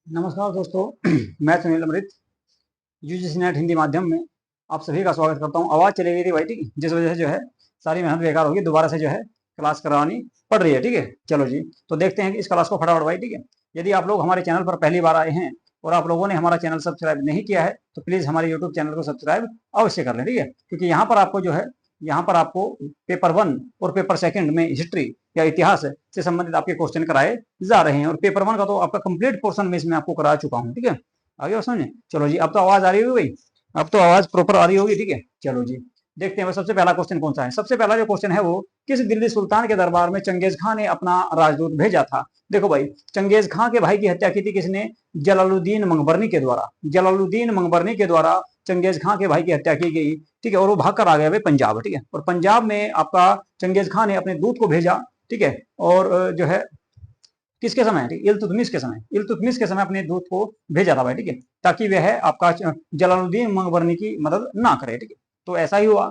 नमस्कार दोस्तों। मैं सुनील अमृत यूजीसी नेट हिंदी माध्यम में आप सभी का स्वागत करता हूं। आवाज़ चली गई थी भाई, ठीक है, जिस वजह से जो है सारी मेहनत बेकार होगी। दोबारा से जो है क्लास करवानी पड़ रही है, ठीक है। चलो जी, तो देखते हैं कि इस क्लास को फटाफट भाई, ठीक है। यदि आप लोग हमारे चैनल पर पहली बार आए हैं और आप लोगों ने हमारा चैनल सब्सक्राइब नहीं किया है तो प्लीज़ हमारे यूट्यूब चैनल को सब्सक्राइब अवश्य कर लें, ठीक है। क्योंकि यहाँ पर आपको जो है पेपर 1 और पेपर 2 में हिस्ट्री या इतिहास से संबंधित आपके क्वेश्चन कराए जा रहे हैं। और पेपर 1 का तो आपका कंप्लीट पोर्शन में इसमें आपको करा चुका हूँ, ठीक है। आगे बात समझे। चलो जी, अब तो आवाज आ रही होगी भाई, अब तो आवाज प्रॉपर आ रही होगी, ठीक है। चलो जी, देखते हैं सबसे पहला क्वेश्चन कौन सा है। सबसे पहला जो क्वेश्चन है वो, किस दिल्ली सुल्तान के दरबार में चंगेज खां ने अपना राजदूत भेजा था। देखो भाई, चंगेज खां के भाई की हत्या की थी किसने? जलालुद्दीन मंगबरनी के द्वारा। जलालुद्दीन मंगबरनी के द्वारा चंगेज खां के भाई की हत्या की गई, ठीक है। और वो भाग कर आ गया भाई पंजाब, ठीक है। और पंजाब में आपका चंगेज खां ने अपने दूत को भेजा, ठीक है। और जो है किसके समय? इल्तुतमिश के समय, इल्तुतमिश के समय अपने दूत को भेजा था भाई, ठीक है, ताकि वह आपका जलालुद्दीन मंगबरनी की मदद ना करे, ठीक है। तो ऐसा ही हुआ,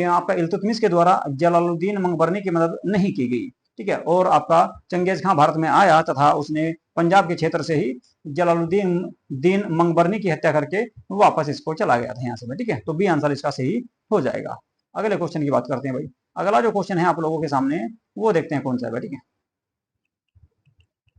आपका इल्तुतमिश के द्वारा जलालुद्दीन मंगबरनी की मदद नहीं की गई, ठीक है। और आपका चंगेज खां भारत में आया तथा उसने पंजाब के क्षेत्र से ही जलालुद्दीन दीन मंगबरनी की हत्या करके वापस इसको चला गया था यहाँ से, ठीक है। तो बी आंसर इसका सही हो जाएगा। अगले क्वेश्चन की बात करते हैं भाई। अगला जो क्वेश्चन है आप लोगों के सामने वो देखते हैं कौन सा है, ठीक है।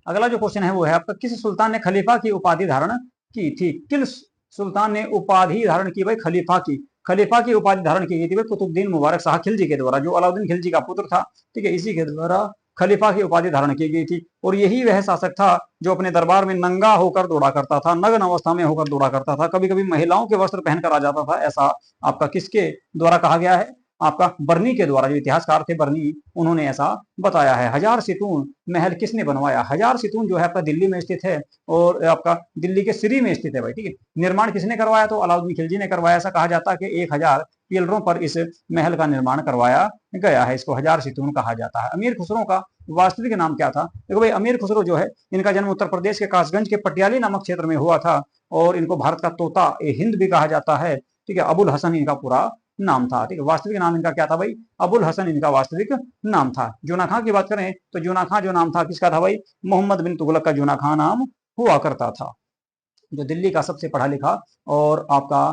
अगला जो क्वेश्चन है वो है आपका, किस सुल्तान ने खलीफा की उपाधि धारण की थी। किस सुल्तान ने उपाधि धारण की भाई खलीफा की? खलीफा की उपाधि धारण की गई थी भाई कुतुबुद्दीन मुबारक शाह खिलजी के द्वारा, जो अलाउद्दीन खिलजी का पुत्र था, ठीक है। इसी के द्वारा खलीफा की उपाधि धारण की गई थी। और यही वह शासक था जो अपने दरबार में नंगा होकर दौड़ा करता था, नग्न अवस्था में होकर दौड़ा करता था, कभी कभी महिलाओं के वस्त्र पहनकर आ जाता था। ऐसा आपका किसके द्वारा कहा गया है? आपका बर्नी के द्वारा, जो इतिहासकार थे बर्नी, उन्होंने ऐसा बताया है। हजार सितून महल किसने बनवाया? हजार सितून जो है आपका दिल्ली में स्थित है और आपका दिल्ली के सिरी में स्थित है भाई, ठीक है। निर्माण किसने करवाया? तो अलाउद्दीन खिलजी ने करवाया। ऐसा कहा जाता है कि 1000 पिलरों पर इस महल का निर्माण करवाया गया है। इसको हजार सितून कहा जाता है। अमीर खुसरो का वास्तविक नाम क्या था? देखो भाई, अमीर खुसरो जो है, इनका जन्म उत्तर प्रदेश के कासगंज के पटियाली नामक क्षेत्र में हुआ था। और इनको भारत का तोता हिंद भी कहा जाता है, ठीक है। अबुल हसन इनका पूरा नाम था, ठीक है। वास्तविक नाम इनका क्या था भाई? अबुल हसन इनका वास्तविक नाम था। जूना खां की बात करें तो जूना खां जो नाम था किसका था भाई? मोहम्मद बिन तुगलक का जूना खां नाम हुआ करता था। जो दिल्ली का सबसे पढ़ा लिखा और आपका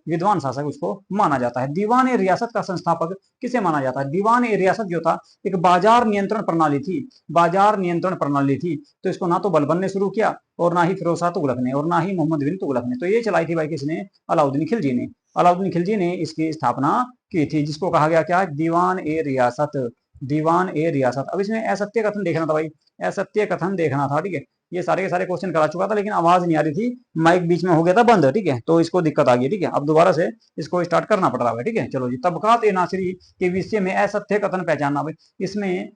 विद्वान शासक उसको माना जाता है। दीवान ए रियासत का संस्थापक किसे माना जाता है? दीवान ए रियासत जो था एक बाजार नियंत्रण प्रणाली थी, बाजार नियंत्रण प्रणाली थी। तो इसको ना तो बलबन ने शुरू किया और ना ही फिरोज शाह तुगलक ने और ना ही मोहम्मद बिन तुगलक ने, तो ये चलाई थी भाई किसने? अलाउद्दीन खिलजी ने। अलाउद्दीन खिलजी ने इसकी स्थापना की थी, जिसको कहा गया क्या? दीवान ए रियासत, दीवान ए रियासत। अब इसमें असत्य कथन देखना था भाई, असत्य कथन देखना था, ठीक है। ये सारे के सारे क्वेश्चन करा चुका था लेकिन आवाज नहीं आ रही थी, माइक बीच में हो गया था बंद, ठीक है। तो इसको दिक्कत आ गई, ठीक है। अब दोबारा से इसको स्टार्ट करना पड़ रहा है, ठीक है। चलो जी, तबकात ए नासिरी के विषय में असत्य कथन पहचानना भाई। इसमें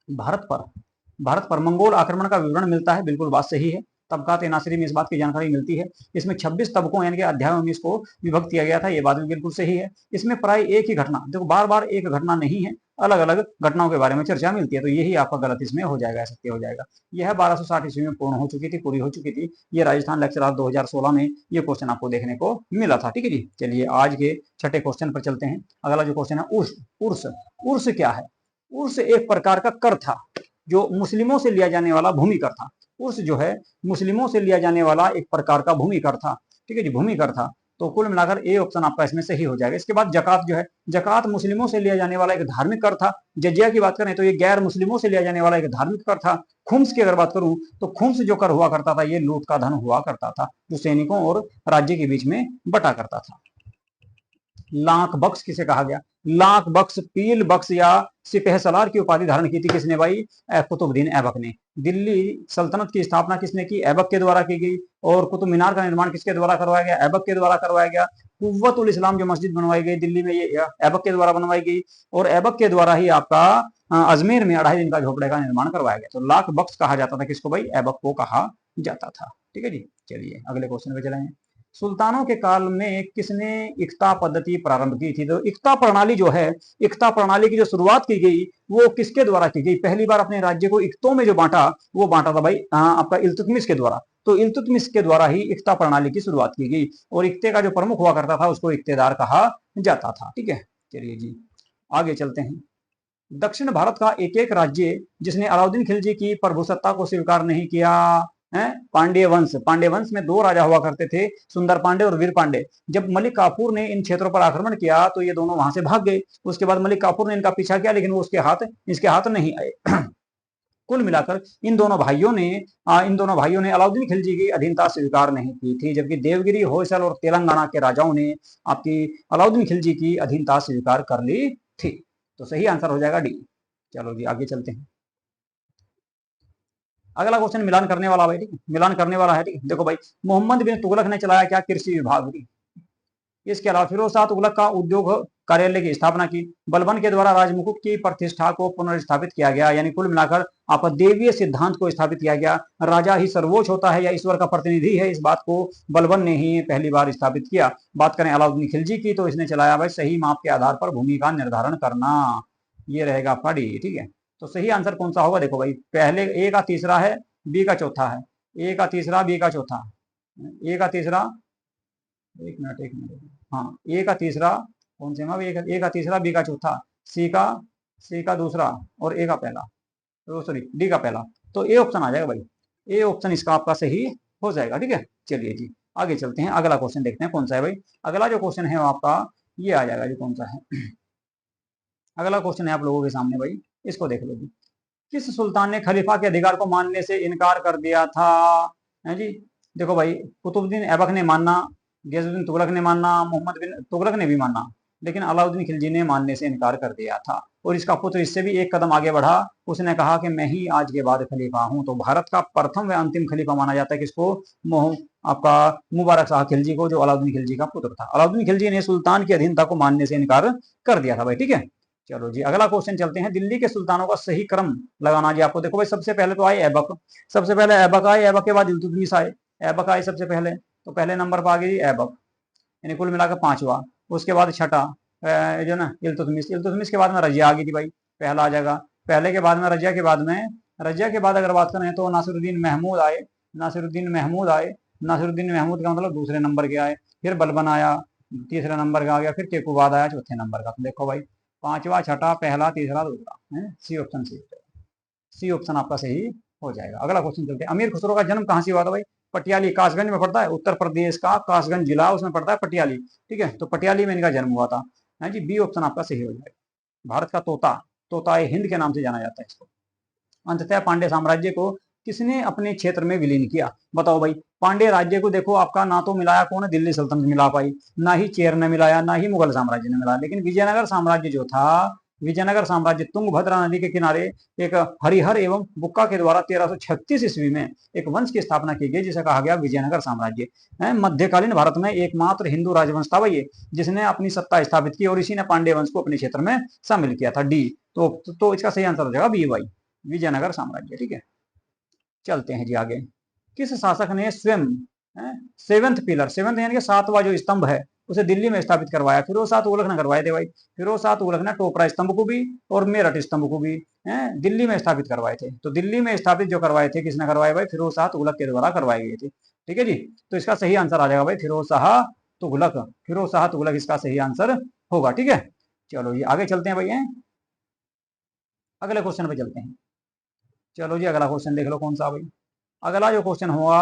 भारत पर भारत पर मंगोल आक्रमण का विवरण मिलता है, बिल्कुल बात सही है। तबकात ए नासिरी में इस बात की जानकारी मिलती है। इसमें 26 तबकों यानी कि अध्यायों में इसको विभक्त किया गया था, ये बात भी बिल्कुल सही है। इसमें प्राय एक ही घटना, देखो बार बार एक घटना नहीं है, अलग अलग घटनाओं के बारे में चर्चा मिलती है, तो यही आपका गलत इसमें हो जाएगा, सत्य हो जाएगा। यह 1260 ईस्वी में पूर्ण हो चुकी थी, पूरी हो चुकी थी। ये राजस्थान लेक्चर 2016 में ये क्वेश्चन आपको देखने को मिला था, ठीक है जी। चलिए आज के छठे क्वेश्चन पर चलते हैं। अगला जो क्वेश्चन है उर्स। उर्स उर्स क्या है? उर्स एक प्रकार का कर था जो मुस्लिमों से लिया जाने वाला भूमि कर था। उर्स जो है मुस्लिमों से लिया जाने वाला एक प्रकार का भूमि कर था, ठीक है जी, भूमि कर था। तो कुल मिलाकर ए ऑप्शन आपका इसमें सही हो जाएगा। इसके बाद जकात जो है, जकात मुस्लिमों से लिया जाने वाला एक धार्मिक कर था। जजिया की बात करें तो ये गैर मुस्लिमों से लिया जाने वाला एक धार्मिक कर था। खुम्स की अगर बात करूं तो खुम्स जो कर हुआ करता था ये लूट का धन हुआ करता था, जो सैनिकों और राज्य के बीच में बटा करता था। लाख बख्श किसे कहा गया? लाख बख्श, पील बख्श या सिपह सलार की उपाधि धारण की थी किसने भाई? कुतुबुद्दीन ऐबक ने। दिल्ली सल्तनत की स्थापना किसने की? ऐबक के द्वारा की गई। और कुतुब मीनार का निर्माण किसके द्वारा करवाया गया? ऐबक के द्वारा करवाया गया। कुव्वत उल इस्लाम जो मस्जिद बनवाई गई दिल्ली में, ये ऐबक के द्वारा बनवाई गई। और ऐबक के द्वारा ही आपका अजमेर में 2.5 दिन का झोपड़े का निर्माण करवाया गया। तो लाख बख्श कहा जाता था किसको भाई? ऐबक को कहा जाता था, ठीक है जी। चलिए अगले क्वेश्चन पे चलेंगे। सुल्तानों के काल में किसने इक्ता पद्धति प्रारंभ की थी? तो इक्ता प्रणाली जो है, इक्ता प्रणाली की जो शुरुआत की गई वो किसके द्वारा की गई? पहली बार अपने राज्य को इक्तों में जो बांटा वो बांटा था भाई आपका इल्तुतमिश के द्वारा। तो इल्तुतमिश के द्वारा ही इक्ता प्रणाली की शुरुआत की गई। और इक्ते का जो प्रमुख हुआ करता था उसको इक्तेदार कहा जाता था, ठीक है। चलिए जी आगे चलते हैं। दक्षिण भारत का एक एक राज्य जिसने अलाउद्दीन खिलजी की प्रभुसत्ता को स्वीकार नहीं किया, हैं पांड्य वंश में दो राजा हुआ करते थे, सुंदर पांडे और वीर पांडे। जब मलिक काफूर ने इन क्षेत्रों पर आक्रमण किया तो ये दोनों वहां से भाग गए। उसके बाद मलिक काफूर ने इनका पीछा किया, लेकिन वो इसके हाथ नहीं आए। कुल मिलाकर इन दोनों भाइयों ने अलाउद्दीन खिलजी की अधीनता स्वीकार नहीं की थी, जबकि देवगिरी, होयसल और तेलंगाना के राजाओं ने आपकी अलाउद्दीन खिलजी की अधीनता स्वीकार कर ली थी। तो सही आंसर हो जाएगा डी। चलो जी आगे चलते हैं। अगला क्वेश्चन मिलान करने वाला भाई, ठीक है, मिलान करने वाला है, ठीक है। देखो भाई, मोहम्मद बिन तुगलक ने चलाया क्या? कृषि विभाग। इसके अलावा फिरोज शाह तुगलक का उद्योग कार्यालय की स्थापना की। बलबन के द्वारा राजमुकुट की प्रतिष्ठा को पुनर्स्थापित किया गया, यानी कुल मिलाकर आप देवीय सिद्धांत को स्थापित किया गया। राजा ही सर्वोच्च होता है या ईश्वर का प्रतिनिधि है, इस बात को बलबन ने ही पहली बार स्थापित किया। बात करें अलाउद्दीन खिलजी की, तो इसने चलाया भाई सही माप के आधार पर भूमि का निर्धारण करना। ये रहेगा आपका डी, ठीक है। तो सही आंसर कौन सा होगा? देखो भाई, पहले ए का तीसरा है, बी का चौथा है। ए का तीसरा, बी का चौथा। ए का तीसरा, एक मिनट, हाँ, ए का तीसरा, कौन से में ए का तीसरा, बी का चौथा, सी का दूसरा और ए का पहला, तो सॉरी डी का पहला। तो ए ऑप्शन आ जाएगा भाई, ए ऑप्शन इसका आपका सही हो जाएगा, ठीक है। चलिए जी आगे चलते हैं, अगला क्वेश्चन देखते हैं कौन सा है भाई। अगला जो क्वेश्चन है वो आपका ये आ जाएगा जी, कौन सा है। अगला क्वेश्चन है आप लोगों के सामने भाई, इसको देख लो जी। किस सुल्तान ने खलीफा के अधिकार को मानने से इनकार कर दिया था? है जी, देखो भाई, कुतुबुद्दीन ऐबक ने मानना, गयासुद्दीन तुगलक ने मानना, मोहम्मद बिन तुगलक ने भी मानना, लेकिन अलाउद्दीन खिलजी ने मानने से इनकार कर दिया था। और इसका पुत्र इससे भी एक कदम आगे बढ़ा, उसने कहा कि मैं ही आज के बाद खलीफा हूं। तो भारत का प्रथम व अंतिम खलीफा माना जाता है किसको? आपका मुबारक शाह खिलजी को, जो अलाउद्दीन खिलजी का पुत्र था। अलाउद्दीन खिलजी ने सुल्तान की अधीनता को मानने से इनकार कर दिया था भाई, ठीक है। चलो जी अगला क्वेश्चन चलते हैं। दिल्ली के सुल्तानों का सही क्रम लगाना जी आपको। देखो भाई, सबसे पहले तो आए ऐबक, सबसे पहले ऐबक आए, ऐबक के बाद इल्तुतमिश आए। ऐबक आए सबसे पहले, तो पहले नंबर पर आ गई ऐबक, यानी कुल मिलाकर पांचवा। उसके बाद छठा जो ना इल्तुतमिश, इल्तुतमिश के बाद में रजिया आ गई थी भाई, पहला आ जाएगा। पहले के बाद में रजिया के बाद में, रजिया के बाद अगर बात करें तो नासिरुद्दीन महमूद आए, नासिरुद्दीन महमूद आए, नासिरुद्दीन महमूद का मतलब दूसरे नंबर के आए। फिर बलबन आया, तीसरे नंबर का आ गया। फिर केकुबाद आया चौथे नंबर का। तो देखो भाई, पांचवा, छठा, पहला, तीसरा, दूसरा है, सी ऑप्शन, सी ऑप्शन आपका सही हो जाएगा। अगला क्वेश्चन चलते हैं। अमीर खुसरो का जन्म कहाँ से हुआ था भाई? पटियाली, कासगंज में पड़ता है, उत्तर प्रदेश का कासगंज जिला उसमें पड़ता है पटियाली, ठीक है। तो पटियाली में इनका जन्म हुआ था, है जी, बी ऑप्शन आपका सही हो जाएगा। भारत का तोता, तोता हिंद के नाम से जाना जाता है इसको। अंततः पांड्य साम्राज्य को किसने अपने क्षेत्र में विलीन किया? बताओ भाई, पांड्य राज्य को देखो आपका ना तो मिलाया कौन है? दिल्ली सल्तनत मिला पाई, ना ही चेर ने मिलाया, ना ही मुगल साम्राज्य ने मिलाया। लेकिन विजयनगर साम्राज्य जो था, विजयनगर साम्राज्य तुंगभद्रा नदी के किनारे एक हरिहर एवं बुक्का के द्वारा 1336 ईस्वी में एक वंश की स्थापना की गई, जिसे कहा गया विजयनगर साम्राज्य। मध्यकालीन भारत में एकमात्र हिंदू राजवंश था भाई, जिसने अपनी सत्ता स्थापित की, और इसी ने पांड्य वंश को अपने क्षेत्र में शामिल किया था, डी। तो इसका सही आंसर हो जाएगा बी भाई, विजयनगर साम्राज्य, ठीक है। चलते हैं जी आगे। किस शासक ने स्वयं सेवेंथ पिलर, सेवेंथ यानी कि सातवां जो स्तंभ है, उसे दिल्ली में स्थापित करवाया? फिरोज शाह तुगलक ने करवाए थे भाई। फिरोज शाह तुगलक ने टोपरा स्तंभ को भी और मेरठ स्तंभ को भी दिल्ली में स्थापित करवाए थे। तो दिल्ली में स्थापित जो करवाए थे, किसने करवाए भाई? फिरोज शाह तुगलक के द्वारा करवाए गए थे, ठीक है जी। तो इसका सही आंसर आ जाएगा भाई फिरोज शाह तुगलक, फिरोज शाह तुगलक इसका सही आंसर होगा, ठीक है। चलो ये आगे चलते हैं भाई, अगले क्वेश्चन पे चलते हैं। चलो जी अगला क्वेश्चन देख लो कौन सा भाई। अगला जो क्वेश्चन हुआ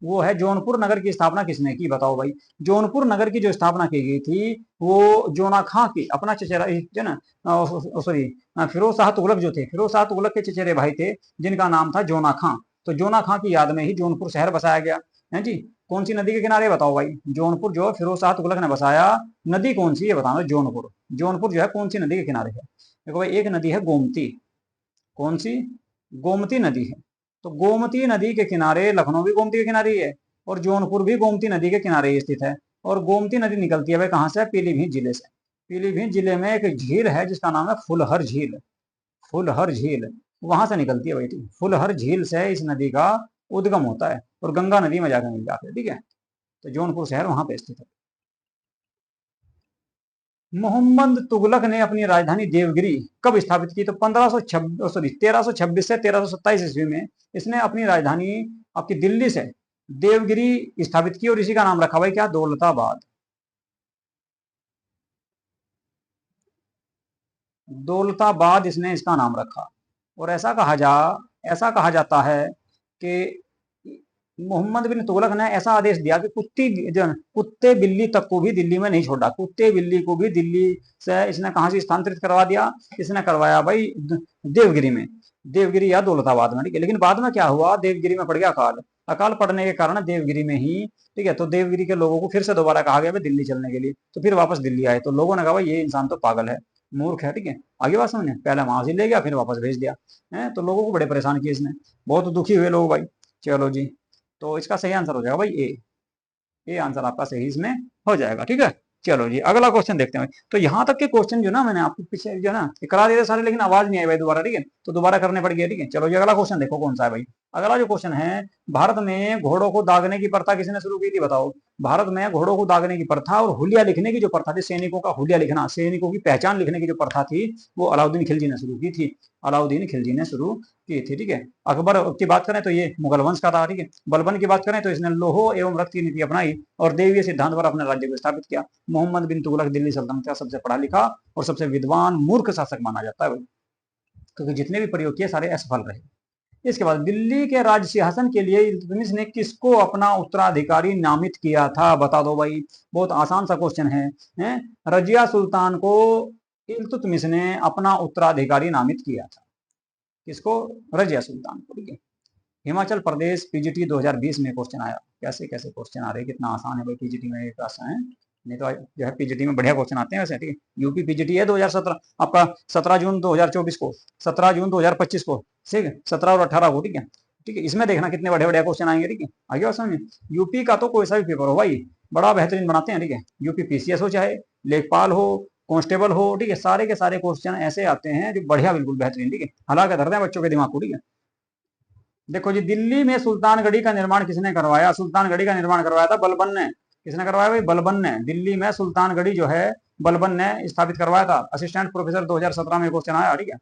वो है, जौनपुर नगर की स्थापना किसने की? बताओ भाई, जौनपुर नगर की जो स्थापना की गई थी वो जोना खां की, अपना चचेरा जो ना, सॉरी, फिरोज शाह तुगलक जो थे, फिरोज शाह तुगलक के चचेरे भाई थे, जिनका नाम था जोना खां। तो जोना खां की याद में ही जौनपुर शहर बसाया गया है जी। कौन सी नदी के किनारे? बताओ भाई, जौनपुर जो फिरोज शाह तुगलक ने बसाया, नदी कौन सी है बताना? जौनपुर, जौनपुर जो है कौन सी नदी के किनारे है? देखो भाई, एक नदी है गोमती, कौन सी? गोमती नदी है। तो गोमती नदी के किनारे, लखनऊ भी गोमती के किनारे है, और जौनपुर भी गोमती नदी के किनारे स्थित है। और गोमती नदी निकलती है भाई कहाँ से? पीलीभीत जिले से। पीलीभीत जिले में एक झील है जिसका नाम है फुलहर झील, फुलहर झील, वहां से निकलती है भाई, ठीक। फुलहर झील से इस नदी का उद्गम होता है और गंगा नदी में जाकर मिल जाता है, ठीक है। तो जौनपुर शहर वहां पे स्थित है। मोहम्मद तुगलक ने अपनी राजधानी देवगिरी कब स्थापित की? तो 1326 से 1327 ईस्वी में इसने अपनी राजधानी आपकी दिल्ली से देवगिरी स्थापित की, और इसी का नाम रखा भाई क्या? दौलताबाद। दौलताबाद इसने इसका नाम रखा। और ऐसा कहा जाता है कि मोहम्मद बिन तुगलक ने ऐसा आदेश दिया कि कुत्ते बिल्ली तक को भी दिल्ली में नहीं छोड़ा। कुत्ते बिल्ली को भी दिल्ली से इसने कहा से स्थानांतरित करवा दिया, इसने करवाया भाई देवगिरी में, देवगिरी या दौलताबाद में, ठीक है। लेकिन बाद में क्या हुआ, देवगिरी में पड़ गया अकाल, अकाल पड़ने के कारण देवगिरी में ही, ठीक है, तो देवगिरी के लोगों को फिर से दोबारा कहा गया दिल्ली चलने के लिए, तो फिर वापस दिल्ली आए। तो लोगों ने कहा भाई ये इंसान तो पागल है, मूर्ख है, ठीक है। आगे बात समझे, पहले वहां से ले गया फिर वापस भेज दिया है, तो लोगों को बड़े परेशान किए इसने, बहुत दुखी हुए लोग भाई। चलो जी, तो इसका सही आंसर हो जाएगा भाई ए आंसर आपका सही इसमें हो जाएगा, ठीक है। चलो जी अगला क्वेश्चन देखते हैं। तो यहाँ तक के क्वेश्चन जो ना मैंने आपको पीछे जो ना करा दिए सारे, लेकिन आवाज नहीं आई भाई दोबारा, ठीक है, तो दोबारा करने पड़ गया, ठीक है। चलो जी अगला क्वेश्चन देखो कौन सा है भाई। अगला जो क्वेश्चन है, भारत में घोड़ों को दागने की प्रथा किसने शुरू की थी बताओ। भारत में घोड़ों को दागने की प्रथा और हुलिया लिखने की जो प्रथा थी, सैनिकों का हुलिया लिखना, सैनिकों की पहचान लिखने की जो प्रथा थी, वो अलाउद्दीन खिलजी ने शुरू की थी, अलाउद्दीन खिलजी ने शुरू की थी, ठीक है। अकबर की बात करें तो ये मुगल वंश का था, ठीक है। बलबन की बात करें तो इसने लोहो एवं रक्त की नीति अपनाई और देवीय सिद्धांत पर अपने राज्य को स्थापित किया। मोहम्मद बिन तुगलक दिल्ली सल्तनत का सबसे पढ़ा लिखा और सबसे विद्वान मूर्ख शासक माना जाता है भाई, क्योंकि जितने भी प्रयोग किए सारे असफल रहे। इसके बाद दिल्ली के राज सिंहासन के लिए इल्तुतमिश ने किसको अपना उत्तराधिकारी नामित किया था बता दो भाई। बहुत आसान सा क्वेश्चन है? रजिया सुल्तान को इल्तुतमिश ने अपना उत्तराधिकारी नामित किया था। किसको? रजिया सुल्तान को, ठीक है। हिमाचल प्रदेश पीजीटी 2020 में क्वेश्चन आया। कैसे कैसे क्वेश्चन आ रहे हैं, कितना आसान है भाई पीजीटी में, एक आसान है नहीं तो जो है पीजीटी में बढ़िया क्वेश्चन आते हैं वैसे, ठीक है। यूपी पीजीटी है 2017 आपका 17 जून 2024 को, 17 जून 2025 को, ठीक है, 17 और 18 को, ठीक है, ठीक है। इसमें देखना कितने बड़े बड़े क्वेश्चन आएंगे, ठीक है। आगे बात समझिए, यूपी का तो कोई सा भी पेपर हो भाई बड़ा बेहतरीन बनाते हैं, ठीक है। यूपी पीसीएस हो चाहे लेखपाल हो कांस्टेबल हो, ठीक है, सारे के सारे क्वेश्चन ऐसे आते हैं जो बढ़िया बिल्कुल बेहतरीन, ठीक है, हालांकि धरते हैं बच्चों के दिमाग को, ठीक है। देखो जी, दिल्ली में सुल्तानगढ़ी का निर्माण किसने करवाया? सुल्तानगढ़ी का निर्माण करवाया था बलबन ने। किसने करवाया भाई? बलबन ने। दिल्ली में सुल्तानगढ़ी जो है बलबन ने स्थापित करवाया था। असिस्टेंट प्रोफेसर 2017 में क्वेश्चन आया, ठीक है।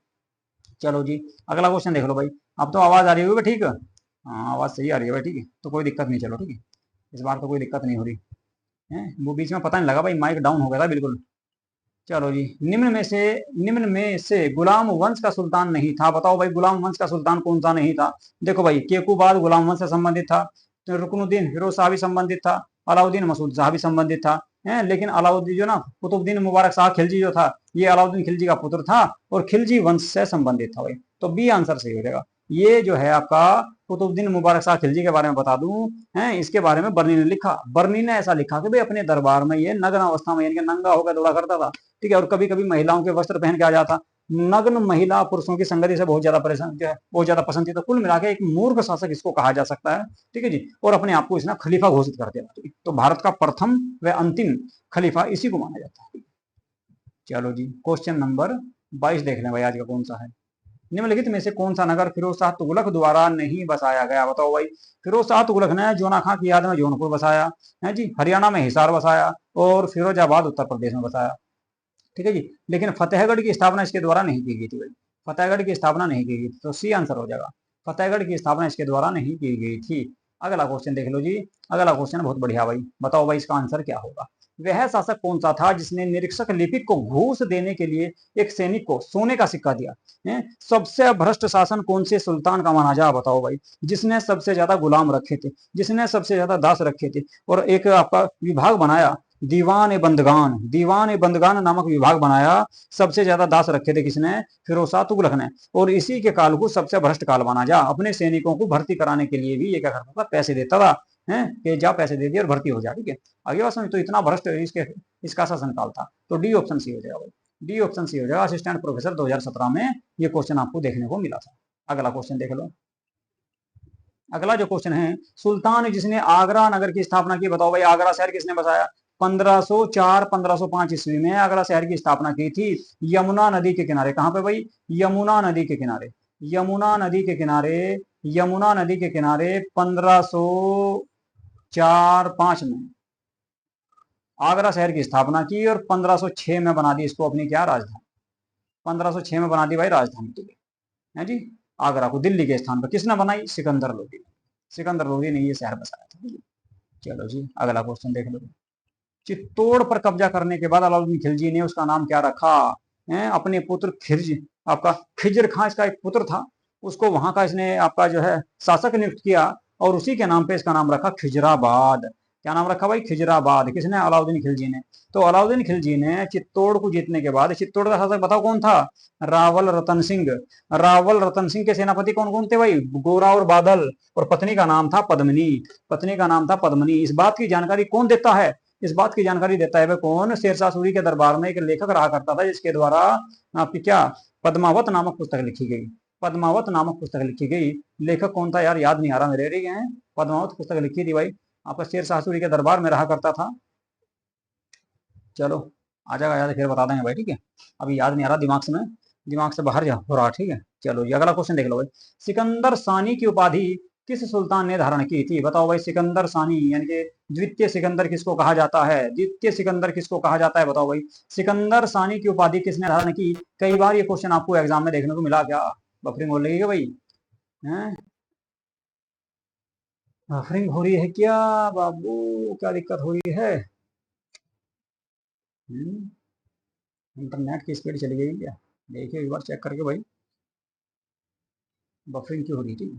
चलो जी अगला क्वेश्चन देख लो भाई। अब तो आवाज आ रही होगी ठीक है, हाँ आवाज सही आ रही है भाई, ठीक है, तो कोई दिक्कत नहीं। चलो ठीक है, इस बार तो कोई दिक्कत नहीं हो रही है। वो बीच में पता नहीं लगा भाई माइक डाउन हो गया था बिल्कुल। चलो जी, निम्न में से गुलाम वंश का सुल्तान नहीं था बताओ भाई। गुलाम वंश का सुल्तान कौन सा नहीं था? देखो भाई, केकूबाद गुलाम वंश से संबंधित था, तो रुकनुद्दीन फिरोज शाह भी संबंधित था, अलाउद्दीन मसूद शाह भी संबंधित था, है। लेकिन अलाउद्दीन जो ना कुतुबुद्दीन मुबारक शाह खिलजी जो था, ये अलाउद्दीन खिलजी का पुत्र था और खिलजी वंश से संबंधित था भाई। तो बी आंसर सही हो जाएगा। ये जो है आपका कुतुबुद्दीन मुबारक शाह खिलजी के बारे में बता दूं, है, इसके बारे में बर्नी ने लिखा। बर्नी ने ऐसा लिखा कि भाई अपने दरबार में ये नग्न अवस्था में यानी कि नंगा होकर दौड़ा करता था, ठीक है, और कभी कभी महिलाओं के वस्त्र पहन के आ जाता। नग्न महिला पुरुषों की संगति से बहुत ज्यादा परेशान, बहुत ज्यादा पसंद थी। तो कुल मिला के एक मूर्ख शासक इसको कहा जा सकता है, ठीक है जी। और अपने आप को इसने खलीफा घोषित कर दिया, ठीक है। तो भारत का प्रथम व अंतिम खलीफा इसी को माना जाता है। चलो जी क्वेश्चन नंबर 22 देख लें भाई, आज का कौन सा है। निम्नलिखित में से कौन सा नगर फिरोज शाह तुगलक द्वारा नहीं बसाया गया बताओ भाई। फिरोज शाह तुगलक ने जोना खां की याद में जौनपुर बसाया है जी, हरियाणा में हिसार बसाया और फिरोजाबाद उत्तर प्रदेश में बसाया, ठीक है जी। लेकिन फतेहगढ़ की स्थापना इसके द्वारा नहीं की गई थी भाई, फतेहगढ़ की स्थापना नहीं की गई थी, तो सी आंसर हो जाएगा। फतेहगढ़ की स्थापना इसके द्वारा नहीं की गई थी। अगला क्वेश्चन देख लो जी, अगला क्वेश्चन बहुत बढ़िया भाई, बताओ भाई इसका आंसर क्या होगा। वह शासक कौन सा था जिसने निरीक्षक लिपिक को घूस देने के लिए एक सैनिक को सोने का सिक्का दिया है? सबसे भ्रष्ट शासन कौन से सुल्तान का माना जा बताओ भाई। जिसने सबसे ज्यादा गुलाम रखे थे, जिसने सबसे ज्यादा दास रखे थे, और एक आपका विभाग बनाया दीवान ए बंदगान, दीवान ए बंदगान नामक विभाग बनाया। सबसे ज्यादा दास रखे थे किसने? फिरोज शाह तुगलक ने। और इसी के काल को सबसे भ्रष्ट काल माना जा। अपने सैनिकों को भर्ती कराने के लिए भी ये क्या करता था? पैसे देता था, है कि जा पैसे दे दिए और भर्ती हो जा, ठीक है। आगे बात समझ, तो इतना भ्रष्ट इसका शासन काल था। तो डी ऑप्शन सी हो जाएगा भाई, डी ऑप्शन सी हो जाएगा। असिस्टेंट प्रोफेसर 2017 में ये क्वेश्चन आपको देखने को मिला था। अगला क्वेश्चन देख लो। अगला जो क्वेश्चन है, सुल्तान जिसने आगरा नगर की स्थापना की बताओ भाई। आगरा शहर किसने बसाया? 1504-1505 ईस्वी में आगरा शहर की स्थापना की थी यमुना नदी के किनारे। कहां पे भाई? यमुना नदी के किनारे, यमुना नदी के किनारे, यमुना नदी के किनारे 1504-5 में आगरा शहर की स्थापना की और 1506 में बना दी इसको अपनी क्या राजधानी। 1506 में बना दी भाई राजधानी, ठीक है जी। आगरा को दिल्ली के स्थान पर किसने बनाई? सिकंदर लोधी ने, सिकंदर लोधी ने ये शहर बसाया था। चलो जी अगला क्वेश्चन देख लो। चित्तौड़ पर कब्जा करने के बाद अलाउद्दीन खिलजी ने उसका नाम क्या रखा है? अपने पुत्र खिरज, आपका खिजर खां इसका एक पुत्र था, उसको वहां का इसने आपका जो है शासक नियुक्त किया और उसी के नाम पे इसका नाम रखा खिजराबाद। क्या नाम रखा भाई? खिजराबाद। किसने? अलाउद्दीन खिलजी ने। तो अलाउद्दीन खिलजी ने चित्तौड़ को जीतने के बाद, चित्तौड़ का शासक बताओ कौन था? रावल रतन सिंह। रावल रतन सिंह के सेनापति कौन कौन थे भाई? गोरा और बादल। और पत्नी का नाम था पद्मिनी। पत्नी का नाम था पद्मिनी। इस बात की जानकारी कौन देता है? इस बात की जानकारी देता है वह कौन? शेरशाह सूरी के दरबार में एक लेखक रहा करता था, जिसके द्वारा आपकी क्या पद्मावत नामक पुस्तक लिखी गई। पद्मावत नामक पुस्तक लिखी गई। लेखक कौन था यार? याद नहीं आ रहा मेरे। रही है पद्मावत पुस्तक लिखी थी भाई, आपका शेरशाह सूरी के दरबार में रहा करता था। चलो आ जाएगा याद, फिर बता देंगे भाई, ठीक है। अभी याद नहीं आ रहा, दिमाग से बाहर जा हो रहा, ठीक है। चलो ये अगला क्वेश्चन देख लो भाई। सिकंदर सानी की उपाधि किस सुल्तान ने धारण की थी? बताओ भाई। सिकंदर सानी यानी कि द्वितीय सिकंदर किसको कहा जाता है? द्वितीय सिकंदर किसको कहा जाता है? बताओ भाई। सिकंदर सानी की उपाधि किसने धारण की? कई बार ये क्वेश्चन आपको एग्जाम में देखने को मिला। क्या बफरिंग हो रही है भाई? हैं? बफरिंग हो रही है क्या बाबू? क्या दिक्कत हो रही है? इंटरनेट की स्पीड चली गई क्या? देखिए एक बार चेक करके भाई, बफरिंग क्यों हो रही थी।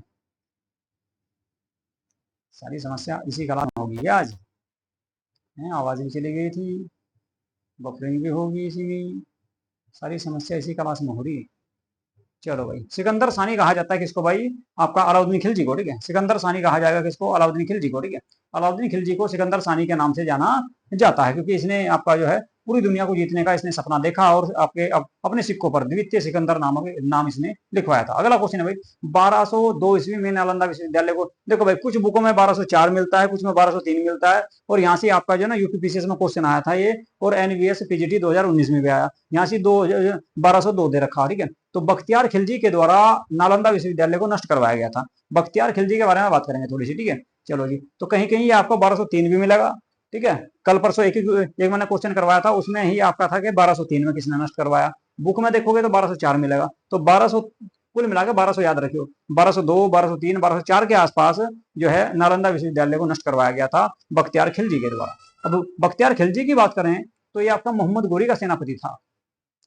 सारी समस्या इसी क्लास में होगी क्या आज? है आवाज भी चली गई थी, बफरिंग भी होगी इसी में, सारी समस्या इसी क्लास में हो रही है। चलो भाई, सिकंदर सानी कहा जाता है किसको भाई? आपका अलाउद्दीन खिलजी को, ठीक है। सिकंदर सानी कहा जाएगा किसको? अलाउद्दीन खिलजी को, ठीक है। अलाउद्दीन खिलजी को सिकंदर सानी के नाम से जाना जाता है, क्योंकि इसने आपका जो है पूरी दुनिया को जीतने का इसने सपना देखा, और आपके अपने सिक्कों पर द्वितीय सिकंदर नामक नाम इसने लिखवाया था। अगला क्वेश्चन है भाई, 1202 ईस्वी में नालंदा विश्वविद्यालय को, देखो भाई कुछ बुकों में 1204 मिलता है, कुछ में 1203 मिलता है, और यहाँ से आपका जो है ना यूपीपीसीएस में क्वेश्चन आया था ये, और एनवीएस पीजीटी 2019 में भी आया। यहाँ से 1202 दे रखा, ठीक है। तो बख्तियार खिलजी के द्वारा नालंदा विश्वविद्यालय को नष्ट करवाया गया था। बख्तियार खिलजी के बारे में बात करेंगे थोड़ी सी, ठीक है। चलो जी, तो कहीं कहीं ये आपको 1203 भी मिलेगा, ठीक है। कल परसों एक मैंने क्वेश्चन करवाया था, उसमें ही आपका था कि 1203 में किसने नष्ट करवाया। बुक में देखोगे तो 1204 मिलेगा। तो 1200 कुल मिला के 1200 याद रखियो। 1202, 1203, 1204 के आसपास जो है नालंदा विश्वविद्यालय को नष्ट करवाया गया था बख्तियार खिलजी के द्वारा। अब बख्तियार खिलजी की बात करें तो ये आपका मोहम्मद गोरी का सेनापति था।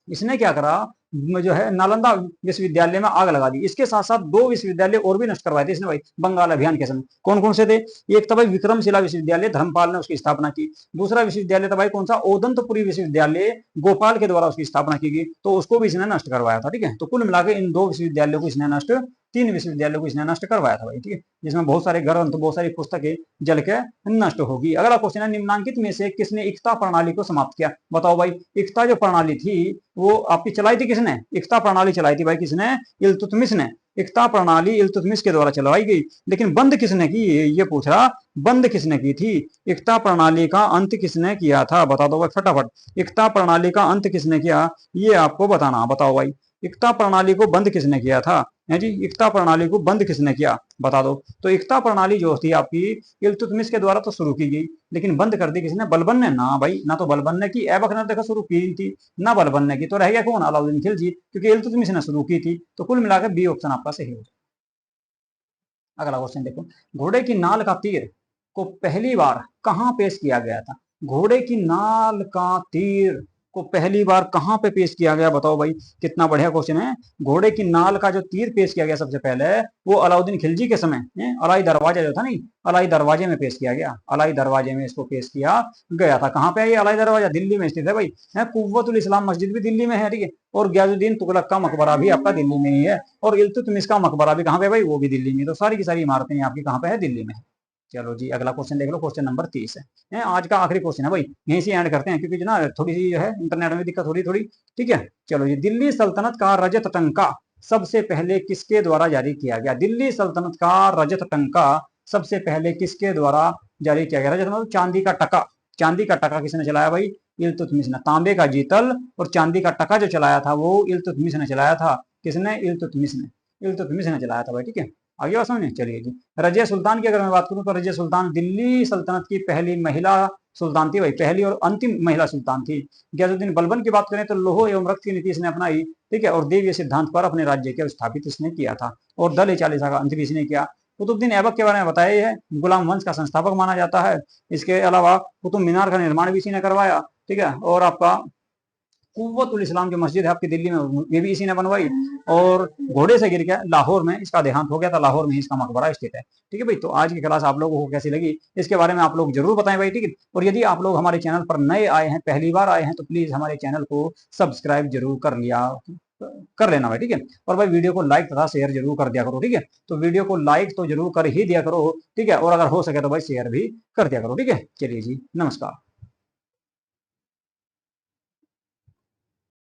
इसने क्या करा, जो है नालंदा विश्वविद्यालय में आग लगा दी। इसके साथ साथ 2 विश्वविद्यालय और भी नष्ट करवाए थे इसने भाई, बंगाल अभियान के समय। कौन कौन से थे? एक था भाई विक्रमशिला विश्वविद्यालय, धर्मपाल ने उसकी स्थापना की। दूसरा विश्वविद्यालय था भाई कौन सा? ओदंतपुरी विश्वविद्यालय, गोपाल के द्वारा उसकी स्थापना की गई, तो उसको भी इसने नष्ट करवाया था, ठीक है। तो कुल मिलाकर इन 2 विश्वविद्यालयों को इसने नष्ट, 3 विश्वविद्यालयों को इसने नष्ट करवाया था भाई, ठीक है। जिसमें बहुत सारे ग्रंथ, बहुत सारी पुस्तकें जल के नष्ट होगी। अगला क्वेश्चन है, निम्नांकित में से किसने इक्ता प्रणाली को समाप्त किया? बताओ भाई। इक्ता जो प्रणाली थी वो आपकी चलाई थी किसने? इक्ता प्रणाली चलाई थी भाई किसने? इल्तुतमिश ने। इक्ता प्रणाली इल्तुतमिश के द्वारा चलवाई गई, लेकिन बंद किसने की? ये पूछ रहा, बंद किसने की थी? इक्ता प्रणाली का अंत किसने किया था? बता दो भाई फटाफट। इक्ता प्रणाली का अंत किसने किया, ये आपको बताना। बताओ भाई, इक्ता प्रणाली को बंद किसने किया था? है जी, इक्ता प्रणाली को बंद किसने किया? बता दो। तो इक्ता प्रणाली जो थी आपकी इल्तुतमिश के द्वारा तो शुरू की गई, लेकिन बंद कर दी किसने? बलबन ने ना भाई, ना तो बलबन ने की, ऐबक ने देखा शुरू की थी, ना बलबन ने की, तो रह गया कौन? अलाउद्दीन खिलजी, क्योंकि इल्तुतमिश ने शुरू की थी। तो कुल मिलाकर बी ऑप्शन आपका सही हो जाए। अगला क्वेश्चन देखो, घोड़े की नाल का तीर को पहली बार कहां पेश किया गया था? घोड़े की नाल का तीर को पहली बार कहां पे पेश किया गया? बताओ भाई, कितना बढ़िया क्वेश्चन है। घोड़े की नाल का जो तीर पेश किया गया सबसे पहले, वो अलाउद्दीन खिलजी के समय अलाई दरवाजा जो था नहीं, अलाई दरवाजे में पेश किया गया। अलाई दरवाजे में इसको पेश किया गया था। कहां पे है ये अलाई दरवाजा? दिल्ली में स्थित है भाई। कुव्वतुल इस्लाम मस्जिद भी दिल्ली में है, ठीक है। और गयाजुद्दीन तुगलक का मकबरा भी आपका दिल्ली में ही है, और इल्तुतमिश का मकबरा भी कहाँ पे भाई? वो भी दिल्ली में। तो सारी की सारी इमारतें आपकी कहाँ पे है? दिल्ली में है। चलो जी, अगला क्वेश्चन देख लो, क्वेश्चन नंबर 30 है। आज का आखिरी क्वेश्चन है भाई, यहीं से एंड करते हैं, क्योंकि जो ना थोड़ी सी जो है इंटरनेट में दिक्कत हो रही थोड़ी, ठीक है। चलो जी, दिल्ली सल्तनत का रजत टंका सबसे पहले किसके द्वारा जारी किया गया? दिल्ली सल्तनत का रजत टंका सबसे पहले किसके द्वारा जारी किया गया? रजत मतलब चांदी का टका। चांदी का टका किसने चलाया भाई? इल्तुतमिश ने। तांबे का जीतल और चांदी का टका जो चलाया था वो इल्तुतमिश ने चलाया था। किसने? इल्तुतमिश ने। इल्तुतमिश ने चलाया था भाई, ठीक है। आगे बात समझे? चलिए जी, रजिया सुल्तान की अगर मैं बात करूं तो रजिया सुल्तान दिल्ली सल्तनत की पहली महिला सुल्तान थी भाई, पहली और अंतिम महिला सुल्तान थी। गयाजुद्दीन बलबन की बात करें तो लोह एवं रक्त की नीति इसने अपनाई, ठीक है, और देवीय सिद्धांत पर अपने राज्य के स्थापित इसने किया था, और दल ए चालीसा का अंत भी इसने किया। कुतुबुद्दीन ऐबक के बारे में बताया ही है, गुलाम वंश का संस्थापक माना जाता है। इसके अलावा कुतुब मीनार का निर्माण भी इसी ने करवाया, ठीक है। और आपका कुव्वतुल इस्लाम जो मस्जिद है आपकी दिल्ली में, ये भी इसी ने बनवाई। और घोड़े से गिर गया लाहौर में, इसका देहांत हो गया था, लाहौर में इसका मकबरा स्थित है। ठीक है भाई, तो आज की क्लास आप लोगों को कैसी लगी इसके बारे में आप लोग जरूर बताएं भाई। ठीक है, और यदि आप लोग हमारे चैनल पर नए आए हैं, पहली बार आए हैं, तो प्लीज हमारे चैनल को सब्सक्राइब जरूर कर लेना भाई। ठीक है, और भाई वीडियो को लाइक तथा शेयर जरूर कर दिया करो। ठीक है, तो वीडियो को लाइक तो जरूर कर ही दिया करो। ठीक है, और अगर हो सके तो भाई शेयर भी कर दिया करो। ठीक है, चलिए जी, नमस्कार।